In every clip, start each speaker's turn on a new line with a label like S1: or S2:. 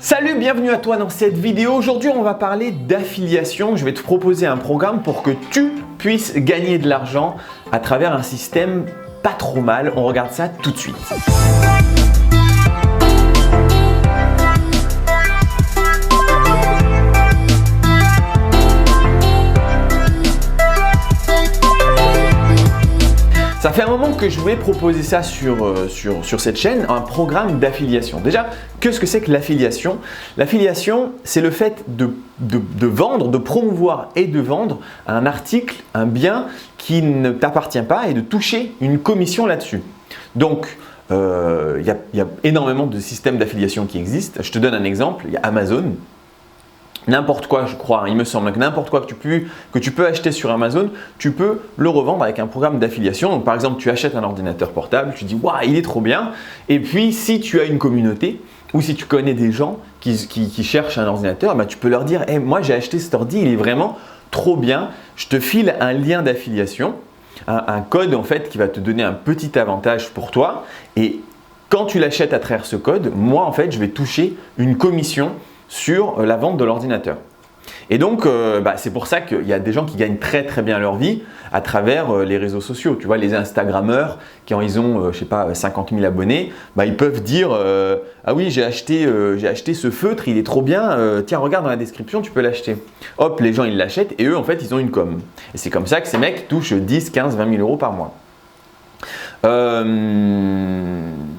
S1: Salut, bienvenue à toi dans cette vidéo. Aujourd'hui, on va parler d'affiliation. Je vais te proposer un programme pour que tu puisses gagner de l'argent à travers un système pas trop mal. On regarde ça tout de suite. Ça fait un moment que je voulais proposer ça sur cette chaîne, un programme d'affiliation. Déjà, qu'est-ce que c'est que l'affiliation? L'affiliation, c'est le fait de vendre, de promouvoir et de vendre un article, un bien qui ne t'appartient pas et de toucher une commission là-dessus. Donc, il y a énormément de systèmes d'affiliation qui existent. Je te donne un exemple, il y a Amazon. N'importe quoi, je crois, il me semble que n'importe quoi que tu peux acheter sur Amazon, tu peux le revendre avec un programme d'affiliation. Donc, par exemple, tu achètes un ordinateur portable, tu dis « Waouh, il est trop bien !» Et puis, si tu as une communauté ou si tu connais des gens qui cherchent un ordinateur, bah, tu peux leur dire hey, « Moi, j'ai acheté cet ordi, il est vraiment trop bien. Je te file un lien d'affiliation, un code en fait qui va te donner un petit avantage pour toi. Et quand tu l'achètes à travers ce code, moi, en fait, je vais toucher une commission sur la vente de l'ordinateur. Et donc, c'est pour ça qu'il y a des gens qui gagnent très très bien leur vie à travers les réseaux sociaux. Tu vois, les Instagrammeurs, quand ils ont, je sais pas, 50 000 abonnés, ils peuvent dire ah oui, j'ai acheté ce feutre, il est trop bien, tiens, regarde dans la description, tu peux l'acheter. Hop, les gens, ils l'achètent et eux, en fait, ils ont une com. Et c'est comme ça que ces mecs touchent 10, 15, 20 000 euros par mois.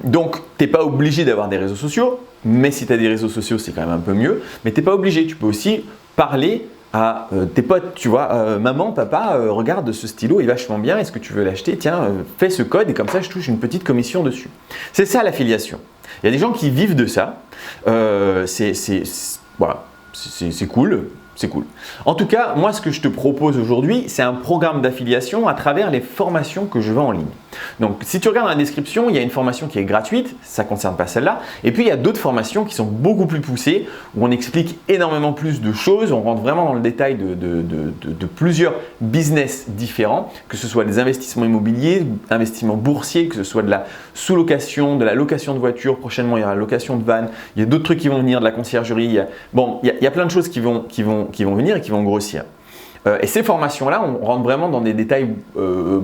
S1: Donc, tu n'es pas obligé d'avoir des réseaux sociaux, mais si tu as des réseaux sociaux, c'est quand même un peu mieux. Mais tu n'es pas obligé, tu peux aussi parler à tes potes, tu vois, maman, papa, regarde ce stylo, il est vachement bien, est-ce que tu veux l'acheter? Tiens, fais ce code et comme ça, je touche une petite commission dessus. C'est ça l'affiliation. Il y a des gens qui vivent de ça, voilà, c'est cool. C'est cool. En tout cas, moi, ce que je te propose aujourd'hui, c'est un programme d'affiliation à travers les formations que je vends en ligne. Donc, si tu regardes dans la description, il y a une formation qui est gratuite, ça ne concerne pas celle-là. Et puis, il y a d'autres formations qui sont beaucoup plus poussées, où on explique énormément plus de choses, on rentre vraiment dans le détail de plusieurs business différents, que ce soit des investissements immobiliers, investissements boursiers, que ce soit de la sous-location, de la location de voitures. Prochainement, il y aura la location de van. Il y a d'autres trucs qui vont venir, de la conciergerie. Il y a plein de choses qui vont venir et qui vont grossir. Et ces formations-là, on rentre vraiment dans des détails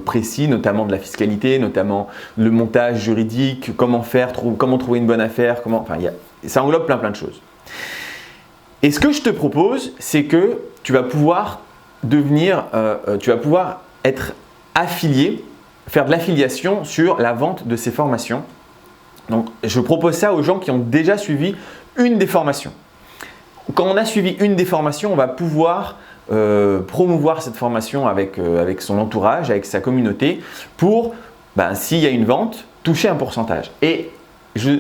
S1: précis, notamment de la fiscalité, notamment le montage juridique, comment faire, comment trouver une bonne affaire, ça englobe plein de choses. Et ce que je te propose, c'est que tu vas pouvoir être affilié, faire de l'affiliation sur la vente de ces formations. Donc, je propose ça aux gens qui ont déjà suivi une des formations. Quand on a suivi une des formations, on va pouvoir promouvoir cette formation avec son entourage, avec sa communauté pour, s'il y a une vente, toucher un pourcentage. Et je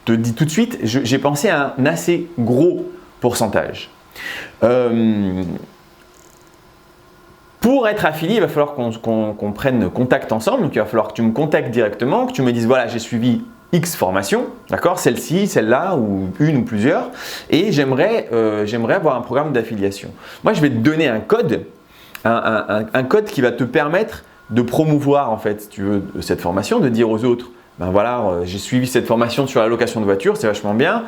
S1: te dis tout de suite, j'ai pensé à un assez gros pourcentage. Pour être affilié, il va falloir qu'on prenne contact ensemble. Donc, il va falloir que tu me contactes directement, que tu me dises voilà, j'ai suivi X formation, d'accord, celle-ci, celle-là, ou une ou plusieurs, et j'aimerais avoir un programme d'affiliation. Moi, je vais te donner un code, un code qui va te permettre de promouvoir en fait, si tu veux, cette formation, de dire aux autres, j'ai suivi cette formation sur la location de voiture, c'est vachement bien,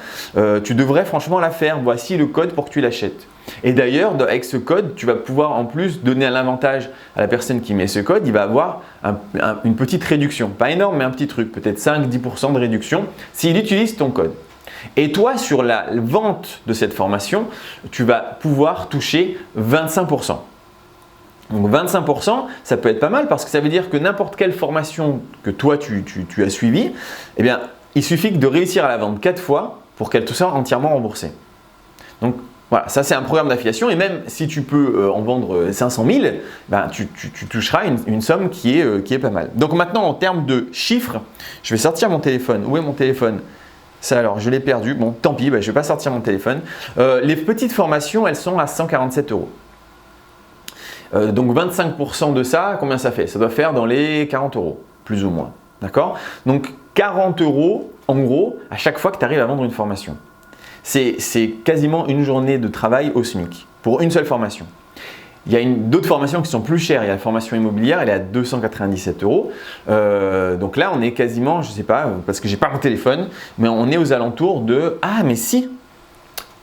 S1: tu devrais franchement la faire, voici le code pour que tu l'achètes. Et d'ailleurs, avec ce code, tu vas pouvoir en plus donner un avantage à la personne qui met ce code, il va avoir une petite réduction, pas énorme mais un petit truc, peut-être 5-10% de réduction s'il utilise ton code. Et toi, sur la vente de cette formation, tu vas pouvoir toucher 25%. Donc 25%, ça peut être pas mal parce que ça veut dire que n'importe quelle formation que toi tu as suivie, eh bien, il suffit de réussir à la vendre 4 fois pour qu'elle te soit entièrement remboursée. Donc voilà, ça c'est un programme d'affiliation et même si tu peux en vendre 500 000, tu toucheras une somme qui est pas mal. Donc maintenant en termes de chiffres, je vais sortir mon téléphone. Où est mon téléphone? Ça alors, je l'ai perdu. Bon, tant pis, je ne vais pas sortir mon téléphone. Les petites formations, elles sont à 147 €. Donc 25% de ça, combien ça fait? Ça doit faire dans les 40 €, plus ou moins. D'accord? Donc 40 € en gros à chaque fois que tu arrives à vendre une formation. C'est quasiment une journée de travail au SMIC pour une seule formation. Il y a d'autres formations qui sont plus chères. Il y a la formation immobilière, elle est à 297 €. Donc là, on est quasiment, je ne sais pas, parce que je n'ai pas mon téléphone, mais on est aux alentours de… Ah, mais si,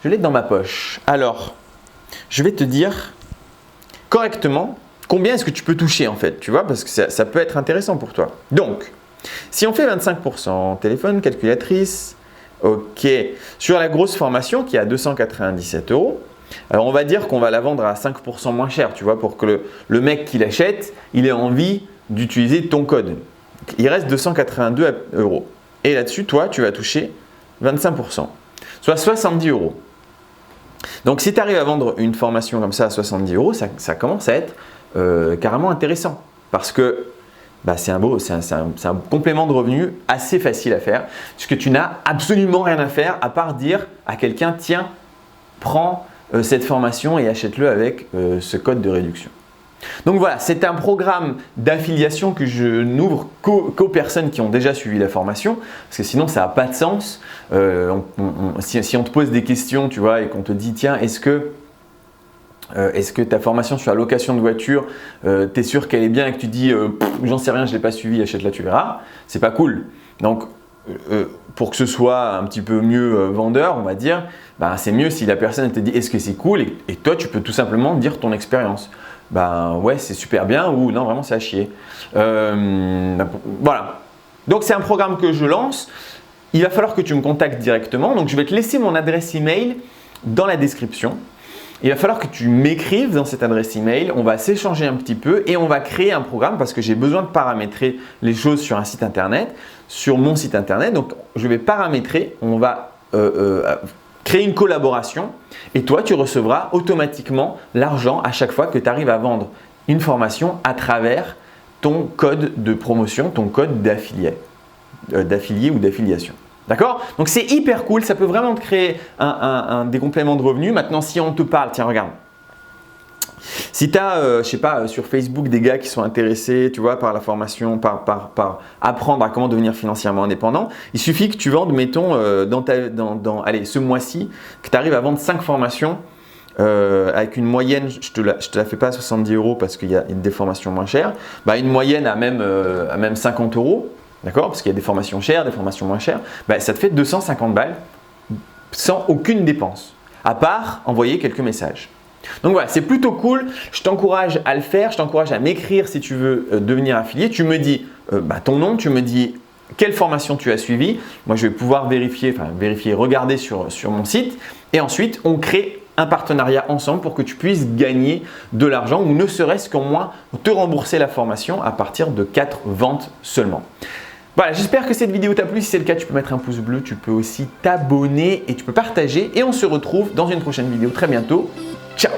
S1: Je l'ai dans ma poche. Alors, je vais te dire correctement combien est-ce que tu peux toucher en fait, tu vois, parce que ça peut être intéressant pour toi. Donc, si on fait 25%, téléphone, calculatrice, ok, sur la grosse formation qui est à 297 €, alors on va dire qu'on va la vendre à 5% moins cher, tu vois, pour que le mec qui l'achète, il ait envie d'utiliser ton code. Il reste 282 €. Et là-dessus, toi, tu vas toucher 25%, soit 70 €. Donc, si tu arrives à vendre une formation comme ça à 70 €, ça commence à être carrément intéressant parce que c'est un complément de revenu assez facile à faire puisque tu n'as absolument rien à faire à part dire à quelqu'un tiens, prends cette formation et achète-le avec ce code de réduction. Donc voilà, c'est un programme d'affiliation que je n'ouvre qu'aux personnes qui ont déjà suivi la formation parce que sinon ça n'a pas de sens. Si on te pose des questions, tu vois, et qu'on te dit tiens, est-ce que ta formation sur la location de voiture, tu es sûr qu'elle est bien et que tu dis j'en sais rien, je ne l'ai pas suivi, achète-la, tu verras, c'est pas cool. Donc pour que ce soit un petit peu mieux vendeur, on va dire, c'est mieux si la personne te dit est-ce que c'est cool et toi tu peux tout simplement dire ton expérience. Ouais, c'est super bien ou non, vraiment c'est à chier. Voilà. Donc c'est un programme que je lance. Il va falloir que tu me contactes directement. Donc je vais te laisser mon adresse email dans la description. Il va falloir que tu m'écrives dans cette adresse email. On va s'échanger un petit peu et on va créer un programme parce que j'ai besoin de paramétrer les choses sur un site internet, sur mon site internet. Donc je vais paramétrer. On va créer une collaboration et toi, tu recevras automatiquement l'argent à chaque fois que tu arrives à vendre une formation à travers ton code de promotion, ton code d'affilié ou d'affiliation. D'accord? Donc, c'est hyper cool. Ça peut vraiment te créer des compléments de revenus. Maintenant, si on te parle, tiens, regarde. Si tu as, je sais pas, sur Facebook des gars qui sont intéressés, tu vois, par la formation, par apprendre à comment devenir financièrement indépendant, il suffit que tu vendes, mettons, allez, ce mois-ci, que tu arrives à vendre 5 formations avec une moyenne, je te la fais pas à 70 € parce qu'il y a des formations moins chères, une moyenne à même 50 €, d'accord? Parce qu'il y a des formations chères, des formations moins chères, ça te fait 250 balles sans aucune dépense, à part envoyer quelques messages. Donc voilà, c'est plutôt cool. Je t'encourage à le faire. Je t'encourage à m'écrire si tu veux devenir affilié. Tu me dis ton nom, tu me dis quelle formation tu as suivie. Moi, je vais pouvoir vérifier, regarder sur mon site. Et ensuite, on crée un partenariat ensemble pour que tu puisses gagner de l'argent ou ne serait-ce qu'au moins te rembourser la formation à partir de 4 ventes seulement. Voilà, j'espère que cette vidéo t'a plu. Si c'est le cas, tu peux mettre un pouce bleu. Tu peux aussi t'abonner et tu peux partager. Et on se retrouve dans une prochaine vidéo très bientôt. Ciao!